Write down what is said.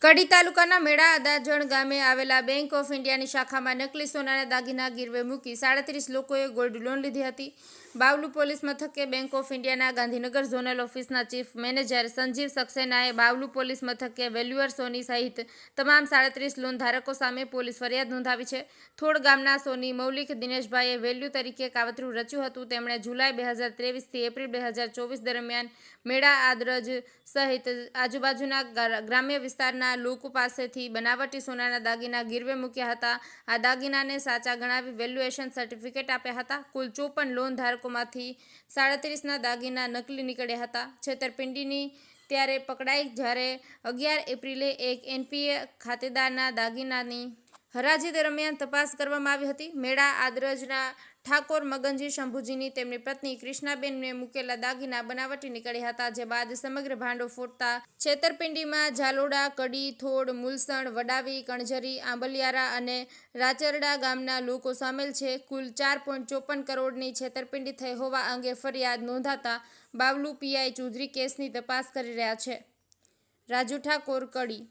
કડી તાલુકાના મેળા અદાજણ ગામે આવેલા બેંક ઓફ ઇન્ડિયાની શાખામાં નકલી સોનાના દાગીના ગીરવે મૂકી 37 લોકોએ ગોલ્ડ લોન લીધી હતી। બાવલુ પોલીસ મથકે બેંક ઓફ ઇન્ડિયાના ગાંધીનગર ઝોનલ ઓફિસના ચીફ મેનેજર સંજીવ સક્સેનાએ બાવલુ પોલીસ મથકે વેલ્યુઅર સોની સહિત તમામ 37 લોન ધારકો સામે પોલીસ ફરિયાદ નોંધાવી છે। થોડ ગામના સોની મૌલિક દિનેશભાઈએ વેલ્યુ તરીકે કાવતરું રચ્યું હતું। તેમણે જુલાઈ 2023 થી એપ્રિલ 2024 દરમિયાન મેળા આદરજ સહિત આજુબાજુના ગ્રામ્ય વિસ્તારના લોકો પાસેથી બનાવટી સોનાના દાગીના ગીરવે મૂક્યા હતા। આ દાગીનાને સાચા ગણાવી વેલ્યુએશન સર્ટિફિકેટ આપ્યા હતા। કુલ 54 લોન ધારકોમાંથી 37ના દાગીના નકલી નીકળ્યા હતા। છેતરપિંડીની ત્યારે પકડાઈ જ્યારે 11 એપ્રિલે એક એનપીએ ખાતેદારના દાગીનાની હરાજી દરમિયાન તપાસ કરવામાં આવી હતી। મેળા આદરજના ઠાકોર મગનજી શંભુજીની તેમની પત્ની કૃષ્ણાબેનને મૂકેલા દાગીના બનાવટી નીકળ્યા હતા। જે બાદ સમગ્ર ભાંડો ફોડતા છેતરપિંડીમાં ઝાલોડા, કડી, થોડ, મુલસણ, વડાવી, કણઝરી, આંબલિયારા અને રાચરડા ગામના લોકો સામેલ છે। કુલ 4.54 કરોડની છેતરપિંડી થઈ હોવા અંગે ફરિયાદ નોંધાતા બાવલુ પીઆઈ ચૌધરી કેસની તપાસ કરી રહ્યા છે। રાજુ ઠાકોર, કડી।